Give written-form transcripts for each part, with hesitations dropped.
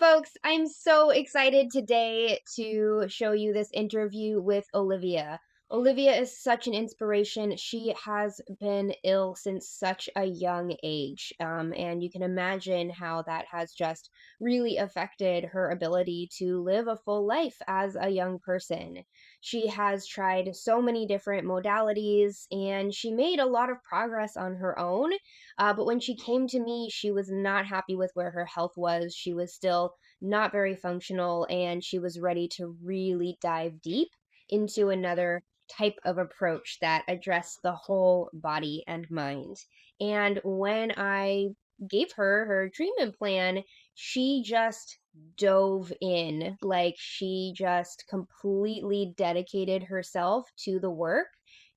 folks. I'm so excited today to show you this interview with Olivia. Olivia is such an inspiration. She has been ill since such a young age. And you can imagine how that has just really affected her ability to live a full life as a young person. She has tried so many different modalities and she made a lot of progress on her own. But when she came to me, she was not happy with where her health was. She was still not very functional, and she was ready to really dive deep into another type of approach that addressed the whole body and mind. And when I gave her her treatment plan, she just dove in. Like she just completely dedicated herself to the work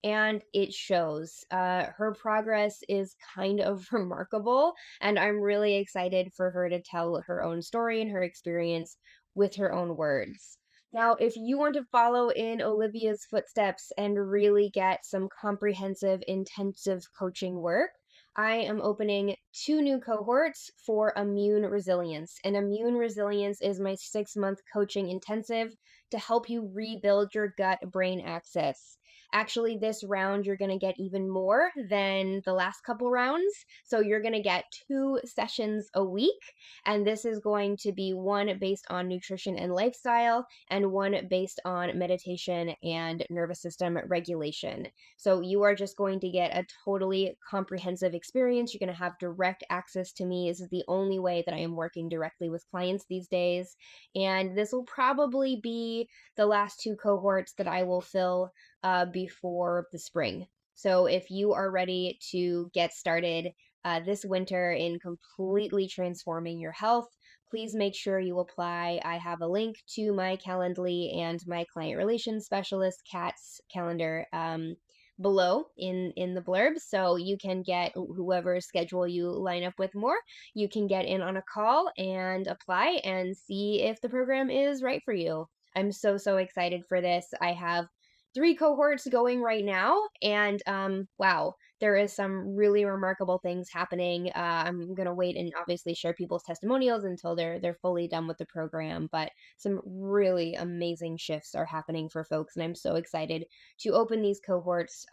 and it shows. Her progress is kind of remarkable, and I'm really excited for her to tell her own story and her experience with her own words. Now, if you want to follow in Olivia's footsteps and really get some comprehensive, intensive coaching work, I am opening two new cohorts for immune resilience. And immune resilience is my 6-month coaching intensive to help you rebuild your gut brain axis. Actually, this round, you're going to get even more than the last couple rounds. So you're going to get 2 sessions a week. And this is going to be one based on nutrition and lifestyle, and one based on meditation and nervous system regulation. So you are just going to get a totally comprehensive experience. You're going to have direct access to me. This is the only way that I am working directly with clients these days. And this will probably be the last 2 cohorts that I will fill before the spring. So if you are ready to get started this winter in completely transforming your health, please make sure you apply. I have a link to my Calendly and my client relations specialist, Kat's calendar, below in the blurb, so you can get whoever schedule you line up with more. You can get in on a call and apply and see if the program is right for you. I'm so excited for this. I have 3 cohorts going right now, and wow, there is some really remarkable things happening. I'm gonna wait and obviously share people's testimonials until they're fully done with the program, but some really amazing shifts are happening for folks, and I'm so excited to open these cohorts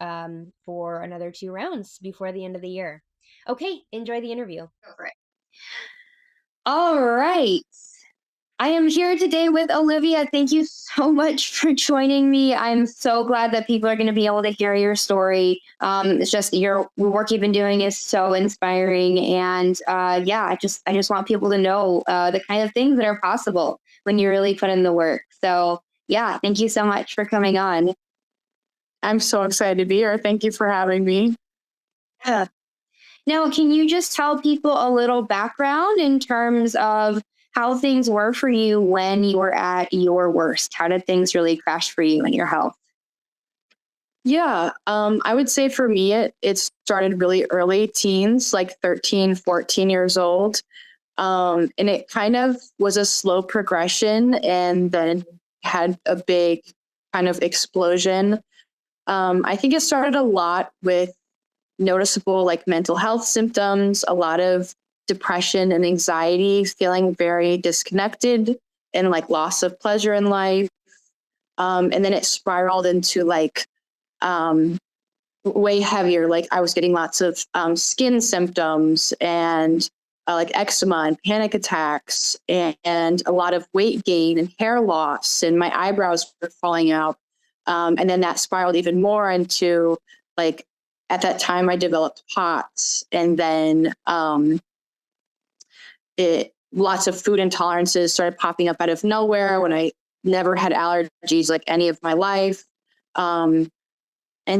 for another 2 rounds before the end of the year. Okay, enjoy the interview. Go for it. All right. I am here today with Olivia. Thank you so much for joining me. I'm so glad that people are going to be able to hear your story. It's just your work you've been doing is so inspiring, and yeah, I just want people to know the kind of things that are possible when you really put in the work. So yeah, thank you so much for coming on. I'm so excited to be here. Thank you for having me. Yeah. Now, can you just tell people a little background in terms of how things were for you when you were at your worst? How did things really crash for you and your health? Yeah, I would say for me, it started really early teens, like 13, 14 years old. And it kind of was a slow progression and then had a big kind of explosion. I think it started a lot with noticeable like mental health symptoms, a lot of depression and anxiety, feeling very disconnected and like loss of pleasure in life. And then it spiraled into like um, way heavier. Like I was getting lots of skin symptoms and like eczema and panic attacks and a lot of weight gain and hair loss, and my eyebrows were falling out. And then that spiraled even more into like at that time I developed POTS, and then lots of food intolerances started popping up out of nowhere when I never had allergies like any of my life. And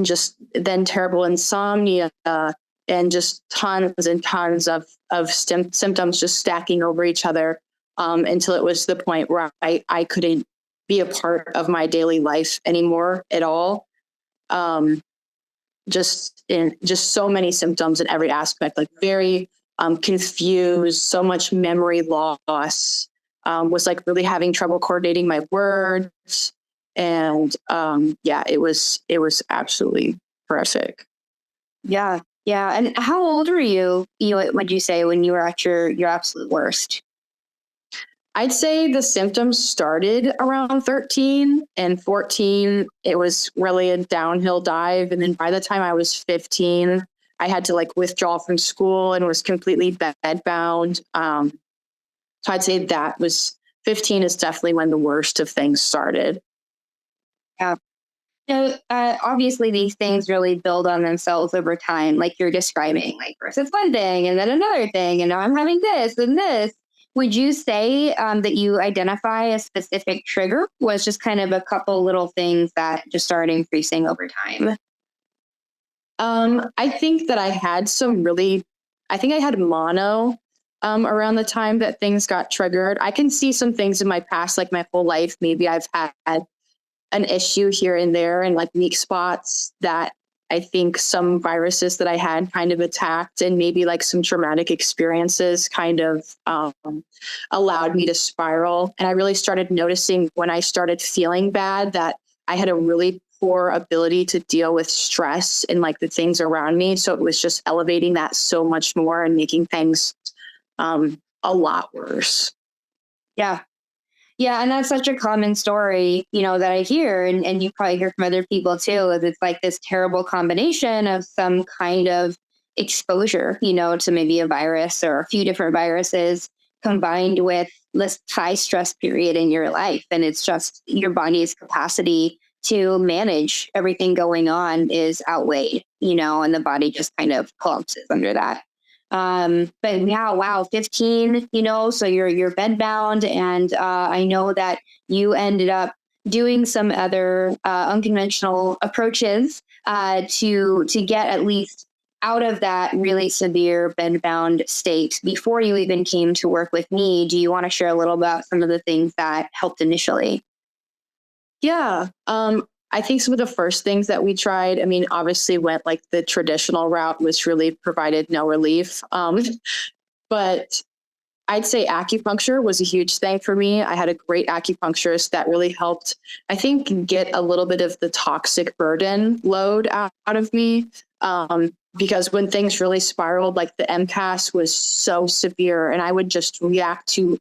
just then terrible insomnia and just tons and tons of symptoms just stacking over each other until it was the point where I couldn't be a part of my daily life anymore at all. Just so many symptoms in every aspect, like very confused, so much memory loss, was like really having trouble coordinating my words. And yeah, it was absolutely horrific. Yeah, yeah. And how old were you? What'd you say when you were at your absolute worst? I'd say the symptoms started around 13 and 14. It was really a downhill dive. And then by the time I was 15, I had to like withdraw from school and was completely bedbound. So I'd say that was 15 is definitely when the worst of things started. Yeah. So, obviously, these things really build on themselves over time, like you're describing. Like first it's one thing, and then another thing, and now I'm having this and this. Would you say that you identify a specific trigger? Was just kind of a couple little things that just started increasing over time? I think that I had some really, I think I had mono around the time that things got triggered. I can see some things in my past, like my whole life. Maybe I've had an issue here and there and like weak spots that I think some viruses that I had kind of attacked, and maybe like some traumatic experiences kind of allowed me to spiral. And I really started noticing when I started feeling bad that I had a really poor ability to deal with stress and like the things around me. So it was just elevating that so much more and making things a lot worse. Yeah. Yeah, and that's such a common story, that I hear, and you probably hear from other people too, is it's like this terrible combination of some kind of exposure, to maybe a virus or a few different viruses combined with this high stress period in your life. And it's just your body's capacity to manage everything going on is outweighed, and the body just kind of collapses under that. But yeah, wow, 15, so you're bed bound. And I know that you ended up doing some other unconventional approaches to get at least out of that really severe bed bound state before you even came to work with me. Do you want to share a little about some of the things that helped initially? Yeah. I think some of the first things that we tried, I mean, obviously went like the traditional route, which really provided no relief. But I'd say acupuncture was a huge thing for me. I had a great acupuncturist that really helped, I think, get a little bit of the toxic burden load out of me. Because when things really spiraled, like the MCAS was so severe, and I would just react to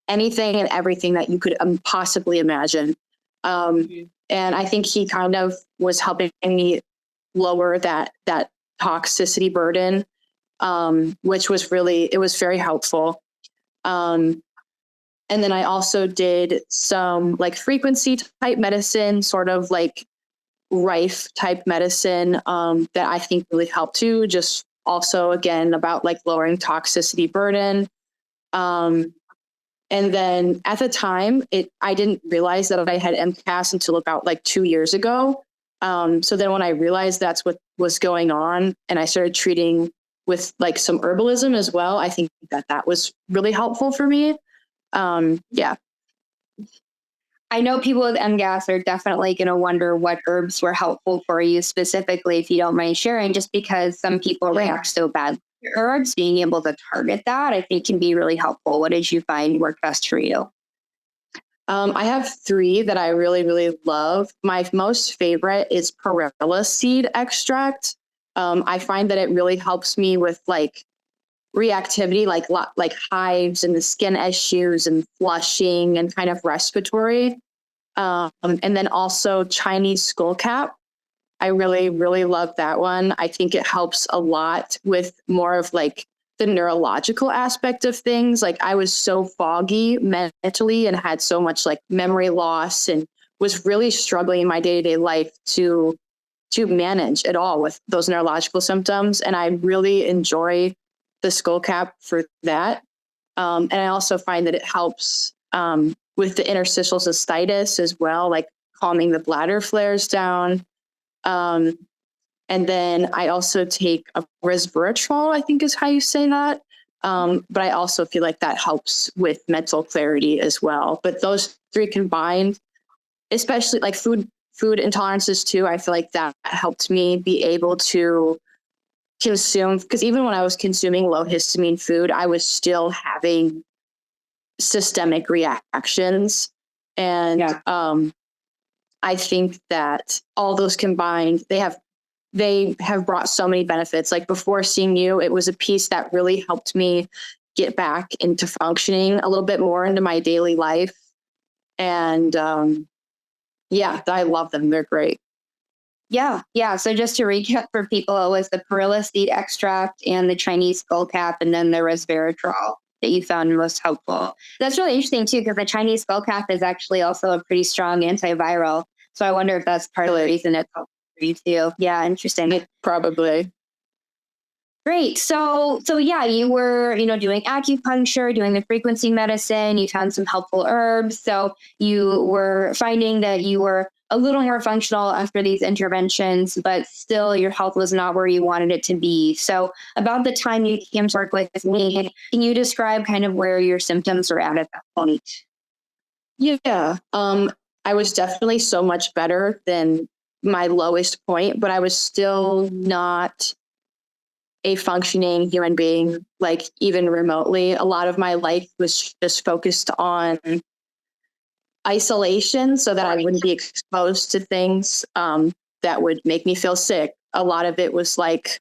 anything and everything that you could possibly imagine. And I think he kind of was helping me lower that toxicity burden, which was really, it was very helpful. Um, and then I also did some like frequency type medicine, sort of like rife type medicine, that I think really helped too. Just also again about like lowering toxicity burden. Um, and then at the time, I didn't realize that I had MCAS until about like 2 years ago. So then when I realized that's what was going on, and I started treating with like some herbalism as well, I think that was really helpful for me. Yeah. I know people with MGAS are definitely going to wonder what herbs were helpful for you specifically, if you don't mind sharing, just because some people react so badly to herbs. Being able to target that, I think, can be really helpful. What did you find worked best for you? I have three that I really, really love. My most favorite is perilla seed extract. I find that it really helps me with like reactivity, like hives and the skin issues and flushing and kind of respiratory. And then also Chinese skullcap. I really, really love that one. I think it helps a lot with more of like the neurological aspect of things. Like I was so foggy mentally and had so much like memory loss and was really struggling in my day-to-day life to manage at all with those neurological symptoms. And I really enjoy the skull cap for that. And I also find that it helps with the interstitial cystitis as well, like calming the bladder flares down. Um, and then I also take a resveratrol, I think is how you say that. But I also feel like that helps with mental clarity as well. But those three combined, especially like food intolerances too, I feel like that helped me be able to consume, because even when I was consuming low histamine food, I was still having systemic reactions. And I think that all those combined, they have brought so many benefits. Like before seeing you, it was a piece that really helped me get back into functioning a little bit more into my daily life. And yeah, I love them. They're great. Yeah, yeah. So just to recap for people, it was the perilla seed extract and the Chinese skullcap, and then the resveratrol that you found most helpful. That's really interesting too, because the Chinese skullcap is actually also a pretty strong antiviral. So I wonder if that's part of the reason it's helpful for you too. Yeah, interesting. Probably. Great. So yeah, you were, doing acupuncture, doing the frequency medicine, you found some helpful herbs. So you were finding that you were a little more functional after these interventions, but still your health was not where you wanted it to be. So about the time you came to work with me, can you describe kind of where your symptoms were at that point? Yeah. I was definitely so much better than my lowest point, but I was still not a functioning human being, like even remotely. A lot of my life was just focused on isolation so that I wouldn't be exposed to things that would make me feel sick. A lot of it was like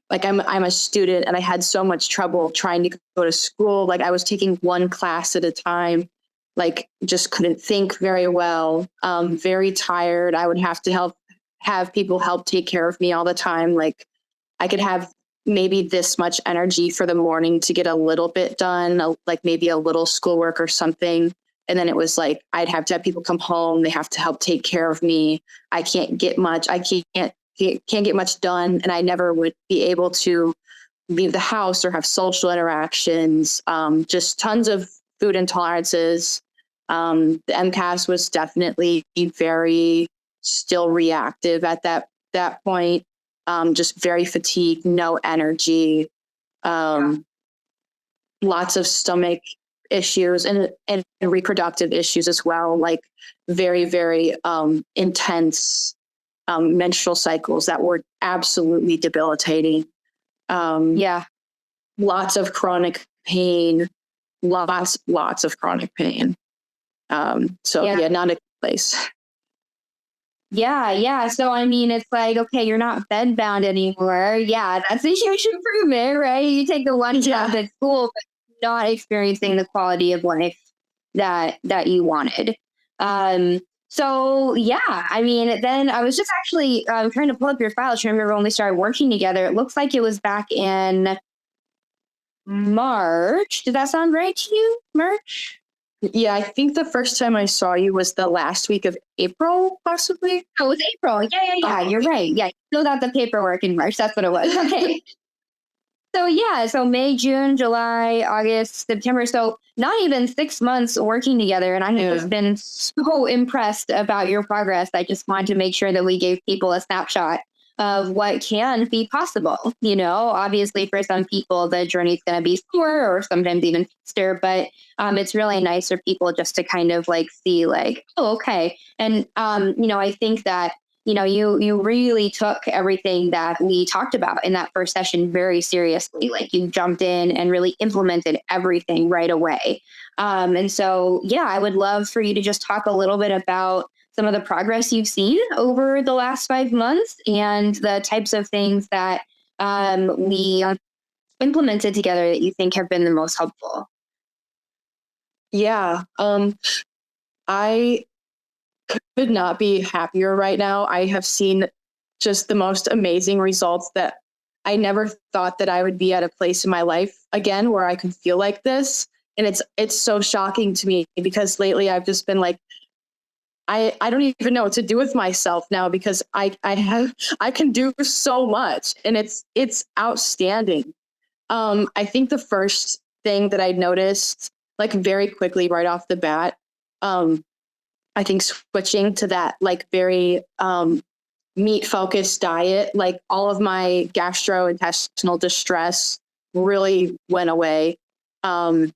I'm a student and I had so much trouble trying to go to school. Like I was taking one class at a time, like just couldn't think very well, very tired. I would have to have people help take care of me all the time. Like I could have maybe this much energy for the morning to get a little bit done, like maybe a little schoolwork or something. And then it was like, I'd have to have people come home. They have to help take care of me. I can't get much. I can't get much done. And I never would be able to leave the house or have social interactions. Just tons of food intolerances. The MCAS was definitely very still reactive at that point. Just very fatigued, no energy, lots of stomach issues and reproductive issues as well, like very, very intense menstrual cycles that were absolutely debilitating. Yeah. Lots of chronic pain, lots of chronic pain. Yeah, not a good place. Yeah, yeah. So I mean, it's like, okay, you're not bedbound anymore. Yeah, that's a huge improvement, right? You take the one job at school, but not experiencing the quality of life that you wanted. So yeah, I mean, then I was just actually trying to pull up your file to remember when we started working together. It looks like it was back in March. Did that sound right to you? March? Yeah, I think the first time I saw you was the last week of April, possibly. Oh, it was April. Yeah. You're right. Yeah, you filled out the paperwork in March. That's what it was. Okay. So yeah, so May, June, July, August, September. So not even 6 months working together. And I've just been so impressed about your progress. I just wanted to make sure that we gave people a snapshot of what can be possible. Obviously for some people the journey's going to be slower or sometimes even faster, but it's really nice for people just to kind of like see like, oh, okay. And I think that you really took everything that we talked about in that first session very seriously. Like you jumped in and really implemented everything right away. And so, yeah, I would love for you to just talk a little bit about some of the progress you've seen over the last 5 months and the types of things that we implemented together that you think have been the most helpful. Yeah. I could not be happier right now. I have seen just the most amazing results that I never thought that I would be at a place in my life again where I could feel like this. And it's so shocking to me because lately I've just been like, I don't even know what to do with myself now because I can do so much and it's outstanding. I think the first thing that I noticed like very quickly right off the bat, I think switching to that like very meat focused diet, like all of my gastrointestinal distress really went away. And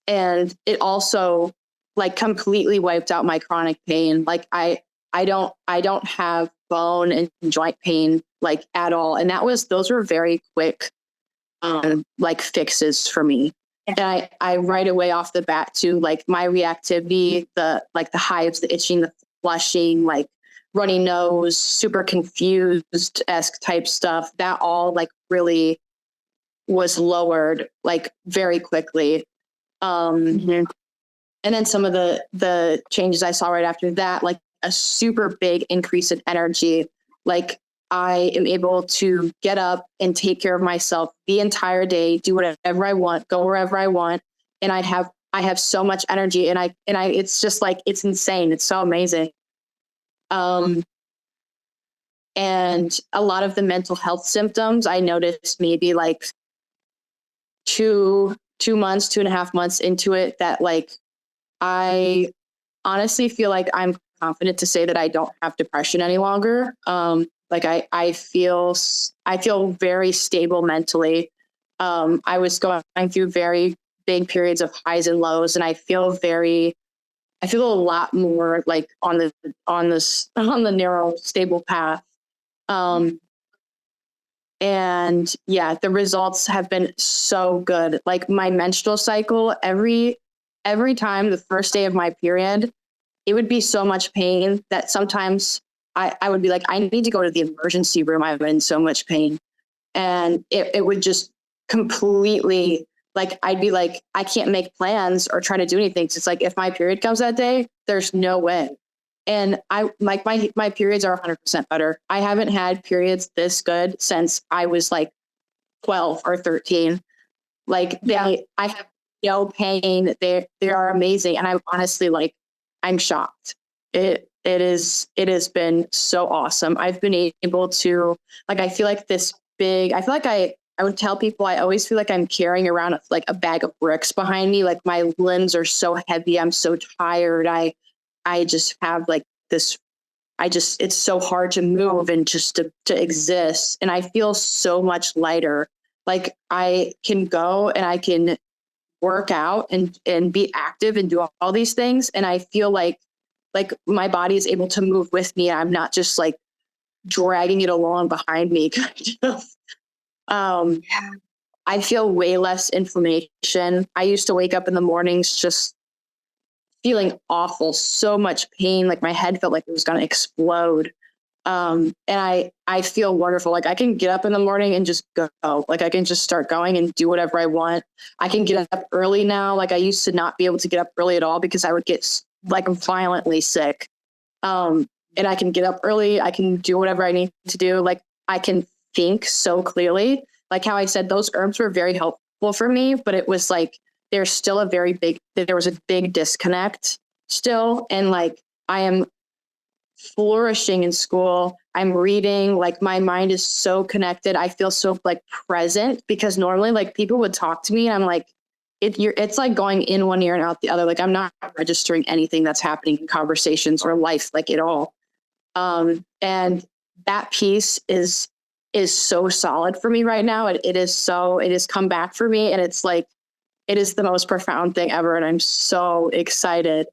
it also like completely wiped out my chronic pain. Like I don't have bone and joint pain like at all. And those were very quick like fixes for me. And I right away off the bat too, like my reactivity, the hives, the itching, the flushing, like runny nose, super confused esque type stuff, that all like really was lowered like very quickly. And then some of the changes I saw right after that, like a super big increase in energy. Like I am able to get up and take care of myself the entire day, do whatever I want, go wherever I want. And I have so much energy, and it's just like, it's insane. It's so amazing. And a lot of the mental health symptoms I noticed maybe like 2 months, 2.5 months into it, that like I honestly feel like I'm confident to say that I don't have depression any longer. Like I feel very stable mentally. I was going through very big periods of highs and lows, and I feel a lot more like on the narrow, stable path. And yeah, the results have been so good. Like my menstrual cycle, every time the first day of my period, it would be so much pain that sometimes I would be like, I need to go to the emergency room. I've been in so much pain. And it would just completely, like, I'd be like, I can't make plans or try to do anything. It's like, if my period comes that day, there's no way. And I like my periods are 100% better. I haven't had periods this good since I was like 12 or 13. Like I have no pain. They are amazing. And I'm honestly like, I'm shocked. It has been so awesome. I've been able to, like, I feel like I would tell people, I always feel like I'm carrying around like a bag of bricks behind me. Like my limbs are so heavy. I'm so tired. I just have like this, it's so hard to move and just to exist. And I feel so much lighter. Like I can go and I can work out and be active and do all these things. And I feel like my body is able to move with me. I'm not just like dragging it along behind me kind of. I feel way less inflammation. I used to wake up in the mornings just feeling awful, so much pain, like my head felt like it was going to explode. And I feel wonderful. Like I can get up in the morning and just go. Like I can just start going and do whatever I want. I can get up early now. Like I used to not be able to get up early at all because I would get like violently sick. And I can get up early. I can do whatever I need to do. Like I can think so clearly. Like how I said, those herbs were very helpful for me, but it was like, there was a big disconnect still. And like, I am flourishing in school. I'm reading, like my mind is so connected. I feel so like present, because normally like people would talk to me and I'm like, it's like going in one ear and out the other. Like I'm not registering anything that's happening in conversations or life, like at all. And that piece is so solid for me right now. It has come back for me. And it's like, it is the most profound thing ever. And I'm so excited.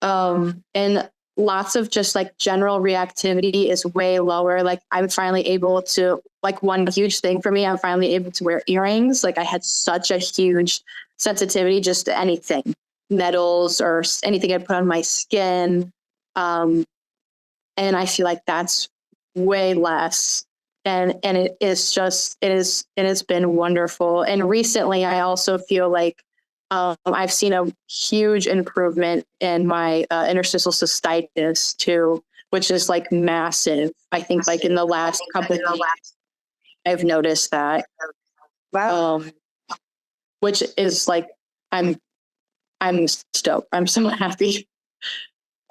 And lots of just like general reactivity is way lower. Like I'm finally able to, like one huge thing for me, I'm finally able to wear earrings. Like I had such a huge sensitivity just to anything, metals or anything I put on my skin. And I feel like that's way less. And it has been wonderful. And recently I also feel like I've seen a huge improvement in my interstitial cystitis too, which is like massive. I think like in the last couple of weeks, I've noticed that. Wow. Which is like, I'm stoked. I'm so happy.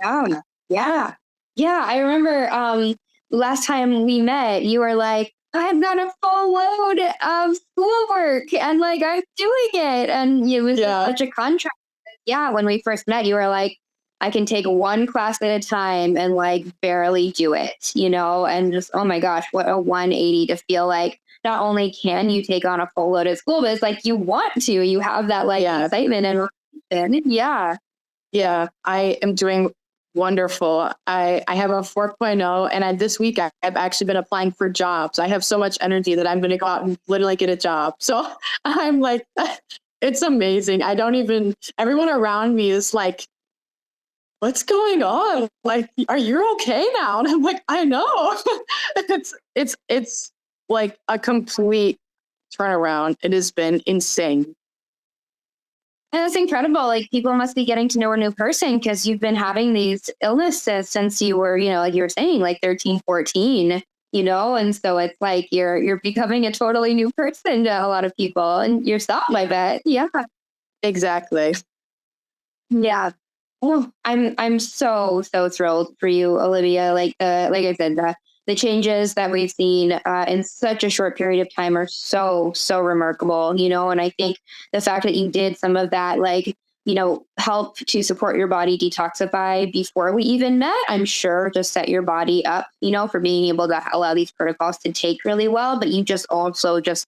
Oh, yeah. Yeah, I remember last time we met, you were like, I've got a full load of schoolwork and like I'm doing it. And it was such a contrast. Yeah, when we first met, you were like, I can take one class at a time and like barely do it, and just, oh my gosh, what a 180 to feel like not only can you take on a full load of school, but it's like you want to, you have that like excitement and yeah. Yeah, I am doing wonderful. I have a 4.0, and this week I've actually been applying for jobs. I have so much energy that I'm going to go out and literally get a job. So I'm like, it's amazing. Everyone around me is like, what's going on? Like, are you okay now? And I'm like, I know. It's like a complete turnaround. It has been insane. And that's incredible. Like people must be getting to know a new person because you've been having these illnesses since you were, like you were saying, like 13, 14, and so it's like you're becoming a totally new person to a lot of people and yourself, I bet. Yeah. Exactly. Yeah. Oh, I'm so thrilled for you, Olivia. Like I said, the changes that we've seen in such a short period of time are so remarkable, and I think the fact that you did some of that, like, help to support your body detoxify before we even met, I'm sure just set your body up, for being able to allow these protocols to take really well. But you just also just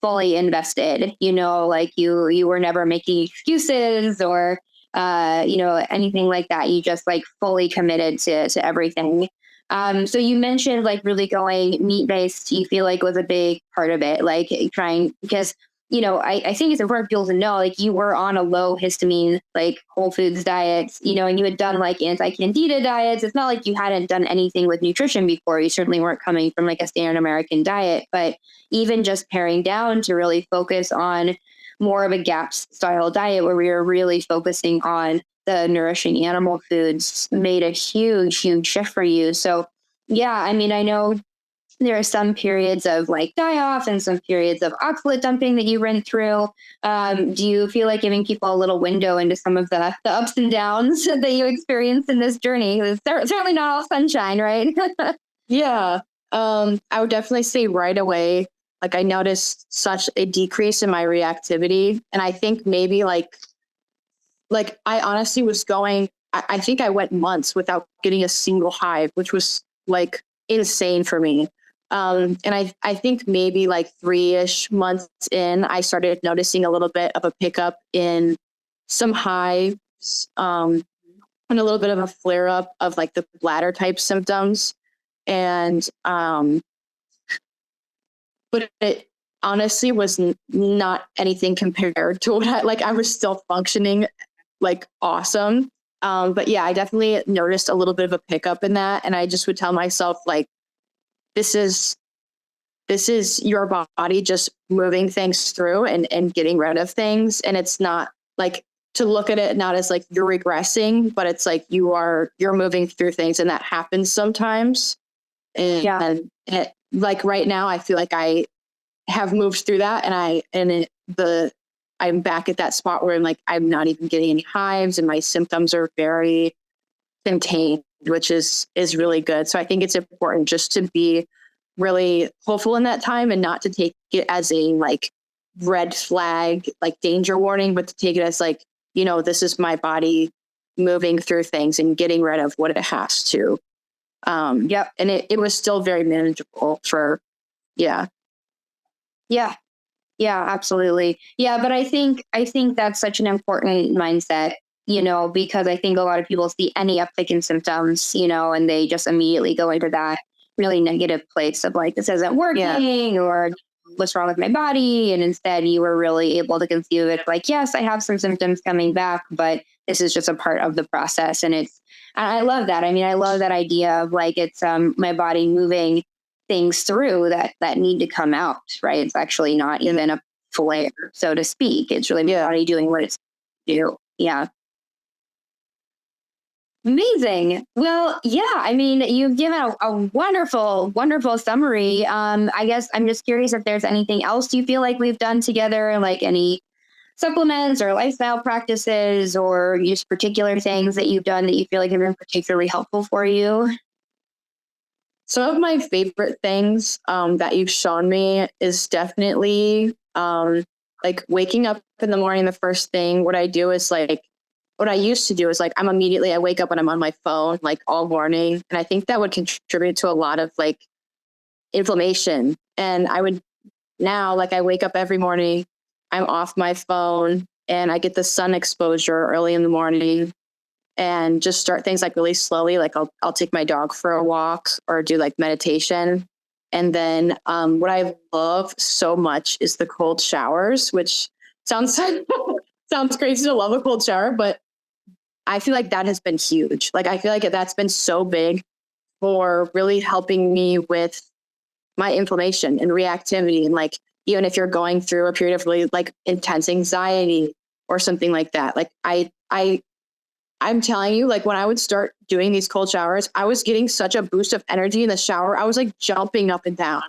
fully invested, like you were never making excuses or anything like that. You just like fully committed to everything. So you mentioned like really going meat based, you feel like was a big part of it, like trying because I think it's important for people to know like you were on a low histamine, like whole foods diets, and you had done like anti-candida diets. It's not like you hadn't done anything with nutrition before. You certainly weren't coming from like a standard American diet, but even just paring down to really focus on more of a GAPS style diet where we were really focusing on the nourishing animal foods made a huge shift for you. So yeah, I mean, I know there are some periods of like die off and some periods of oxalate dumping that you went through. Do you feel like giving people a little window into some of the ups and downs that you experienced in this journey? It's certainly not all sunshine, right? Yeah. I would definitely say right away, like I noticed such a decrease in my reactivity. And I think maybe like I honestly was going, I think I went months without getting a single hive, which was like insane for me. And I think maybe like 3-ish months in, I started noticing a little bit of a pickup in some hives, and a little bit of a flare up of like the bladder type symptoms. And, but it honestly was not anything compared to what I was still functioning like awesome. But yeah, I definitely noticed a little bit of a pickup in that. And I just would tell myself like, this is your body just moving things through and getting rid of things. And it's not like to look at it not as like you're regressing, but it's like you're moving through things, and that happens sometimes. And, Yeah. like right now, I feel like I have moved through that, I'm back at that spot where I'm not even getting any hives, and my symptoms are very contained, which is really good. So I think it's important just to be really hopeful in that time and not to take it as a like red flag, like danger warning, but to take it as like, this is my body moving through things and getting rid of what it has to. Yep. And it was still very manageable for, yeah. Yeah. Yeah, absolutely. Yeah, but I think that's such an important mindset, because I think a lot of people see any uptick in symptoms, and they just immediately go into that really negative place of like this isn't working or what's wrong with my body. And instead you were really able to conceive of it like, yes, I have some symptoms coming back, but this is just a part of the process. And I love that. I mean, I love that idea of like it's my body moving things through that need to come out, right? It's actually not even a flare, so to speak. It's really my body doing what it's do. Yeah. Amazing. Well, yeah, I mean, you've given a wonderful summary. I guess I'm just curious if there's anything else you feel like we've done together, like any supplements or lifestyle practices or just particular things that you've done that you feel like have been particularly helpful for you. Some of my favorite things that you've shown me is definitely like waking up in the morning. The first thing what I do is like what I used to do is like I wake up and I'm on my phone like all morning, and I think that would contribute to a lot of like inflammation. And I would now like I wake up every morning, I'm off my phone, and I get the sun exposure early in the morning, and just start things like really slowly. Like I'll take my dog for a walk or do like meditation. And then what I love so much is the cold showers, which sounds sounds crazy to love a cold shower, but I feel like that has been huge. Like I feel like that's been so big for really helping me with my inflammation and reactivity and like even if you're going through a period of really like intense anxiety or something like that. Like I'm telling you, like when I would start doing these cold showers, I was getting such a boost of energy in the shower. I was like jumping up and down.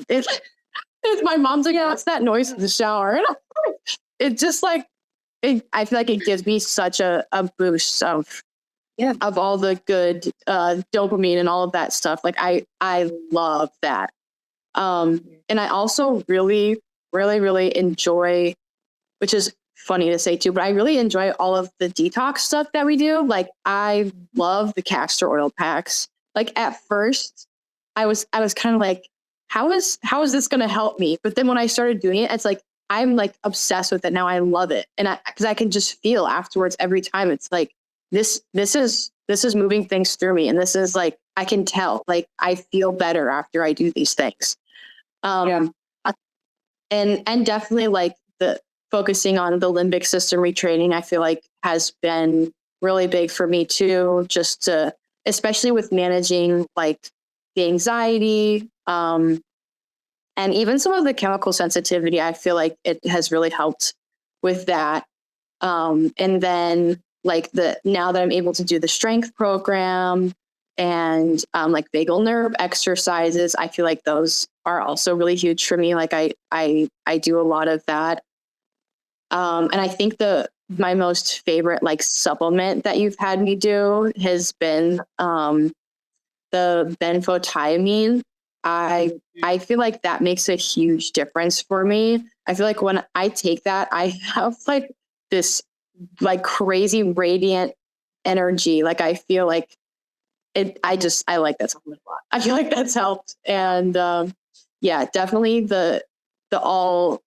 My mom's like, yeah, what's that noise in the shower? And it just like, I feel like it gives me such a boost of all the good dopamine and all of that stuff. Like I love that. And I also really, really, really enjoy, which is funny to say too, but I really enjoy all of the detox stuff that we do. Like I love the castor oil packs. Like at first I was kind of like, how is this going to help me? But then when I started doing it, it's like, I'm like obsessed with it now. I love it. And cause I can just feel afterwards every time. It's like, this is moving things through me. And this is like, I can tell, like, I feel better after I do these things. Yeah. And definitely like the focusing on the limbic system retraining, I feel like has been really big for me too, just to, especially with managing like the anxiety, and even some of the chemical sensitivity. I feel like it has really helped with that. And then like now that I'm able to do the strength program and like vagal nerve exercises, I feel like those are also really huge for me. Like I do a lot of that. And I think my most favorite like supplement that you've had me do has been the benfotiamine. I feel like that makes a huge difference for me. I feel like when I take that, I have like this like crazy radiant energy. Like I feel like I like that supplement a lot. I feel like that's helped. And yeah, definitely the all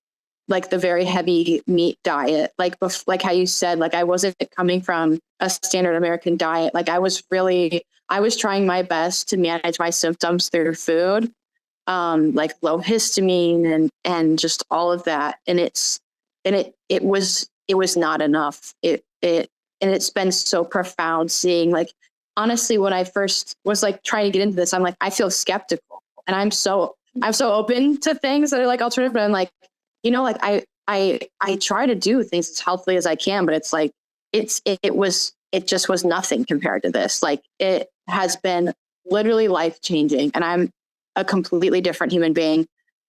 like the very heavy meat diet, like how you said, like I wasn't coming from a standard American diet. Like I was trying my best to manage my symptoms through food, like low histamine and just all of that. And it was not enough. And it's been so profound seeing, like, honestly, when I first was like trying to get into this, I'm like, I feel skeptical, and I'm so open to things that are like alternative, but I'm like, like I try to do things as healthily as I can, but it's like, it just was nothing compared to this. Like it has been literally life changing, and I'm a completely different human being.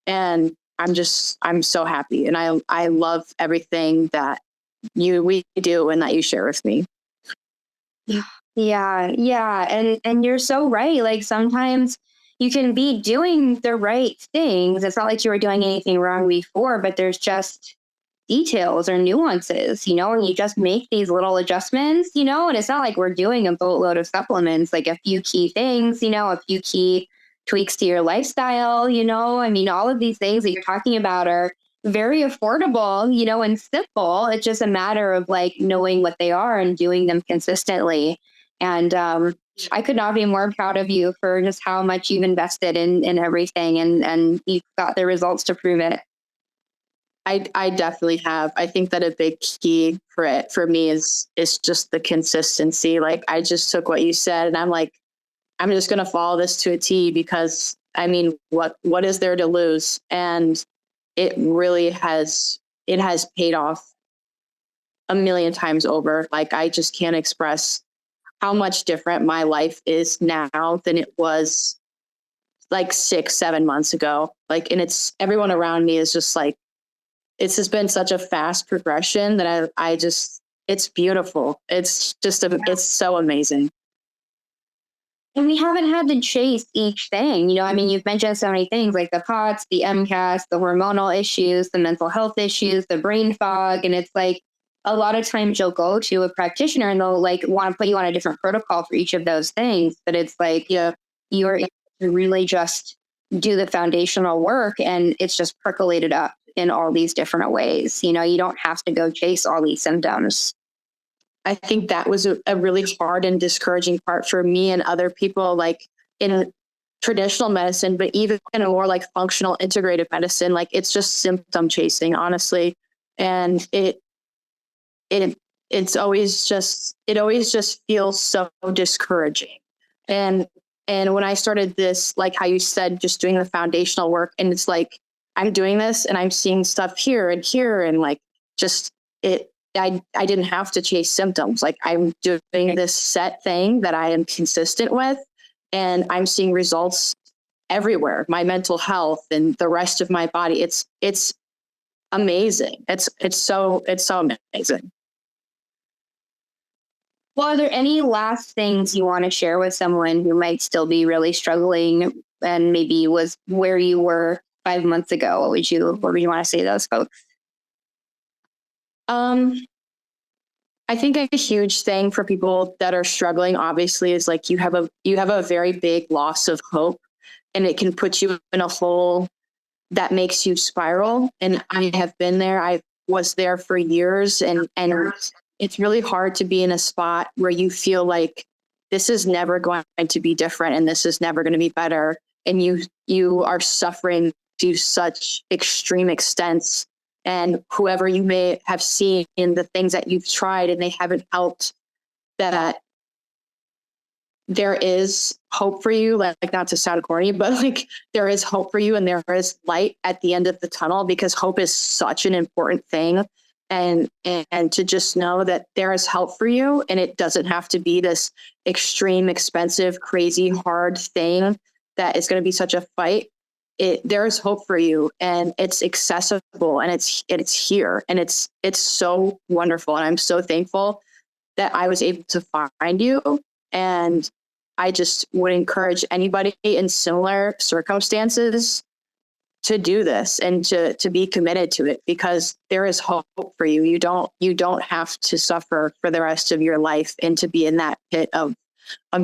And I'm so happy. And I love everything that we do and that you share with me. Yeah. And you're so right. Like sometimes you can be doing the right things. It's not like you were doing anything wrong before, but there's just details or nuances, and you just make these little adjustments, and it's not like we're doing a boatload of supplements, like a few key things, a few key tweaks to your lifestyle, I mean, all of these things that you're talking about are very affordable, and simple. It's just a matter of like knowing what they are and doing them consistently. And I could not be more proud of you for just how much you've invested in everything, and you've got the results to prove it. I definitely have. I think that a big key for me is just the consistency. Like I just took what you said and I'm like, I'm just going to follow this to a T, because I mean, what is there to lose? And it really it has paid off a million times over. Like I just can't express how much different my life is now than it was like 6-7 months ago. Like, and everyone around me is just like, it's just been such a fast progression that it's beautiful. It's just, it's so amazing. And we haven't had to chase each thing. I mean, you've mentioned so many things like the POTS, the MCAS, the hormonal issues, the mental health issues, the brain fog. And it's like a lot of times you'll go to a practitioner and they'll like want to put you on a different protocol for each of those things. But it's like, yeah, you're able to really just do the foundational work, and it's just percolated up in all these different ways. You don't have to go chase all these symptoms. I think that was a really hard and discouraging part for me and other people, like in traditional medicine, but even in a more like functional integrative medicine, like it's just symptom chasing, honestly. And it always just feels so discouraging. And when I started this, like how you said, just doing the foundational work, and it's like, I'm doing this and I'm seeing stuff here and here. And like, just I didn't have to chase symptoms. Like I'm doing this set thing that I am consistent with, and I'm seeing results everywhere. My mental health and the rest of my body. It's amazing. It's so amazing. Well, are there any last things you want to share with someone who might still be really struggling and maybe was where you were 5 months ago? What would you want to say to those folks? Um, I think a huge thing for people that are struggling, obviously, is like you have a very big loss of hope, and it can put you in a hole that makes you spiral. And I have been there. I was there for years, and it's really hard to be in a spot where you feel like this is never going to be different and this is never going to be better, and you are suffering to such extreme extents, and whoever you may have seen in the things that you've tried and they haven't helped, that there is hope for you. Like not to sound corny, but like there is hope for you and there is light at the end of the tunnel, because hope is such an important thing. And to just know that there is help for you, and it doesn't have to be this extreme, expensive, crazy, hard thing that is going to be such a fight. There is hope for you, and it's accessible, and it's here, and it's so wonderful. And I'm so thankful that I was able to find you. And I just would encourage anybody in similar circumstances to do this and to be committed to it, because there is hope for you. You don't have to suffer for the rest of your life and to be in that pit of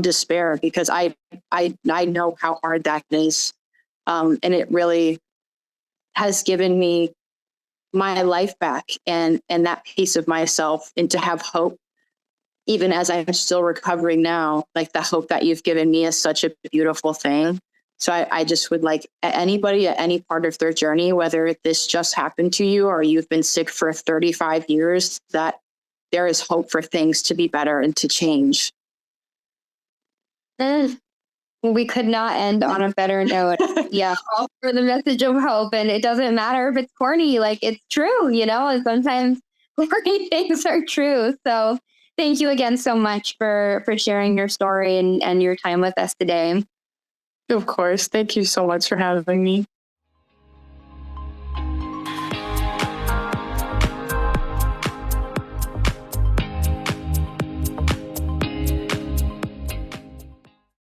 despair, because I know how hard that is. And it really has given me my life back, and that piece of myself, and to have hope even as I'm still recovering now. Like the hope that you've given me is such a beautiful thing. So I just would like anybody at any part of their journey, whether this just happened to you or you've been sick for 35 years, that there is hope for things to be better and to change. Mm, we could not end on a better note. Yeah, all for the message of hope. And it doesn't matter if it's corny, like it's true, and sometimes corny things are true. So thank you again so much for sharing your story and your time with us today. Of course. Thank you so much for having me.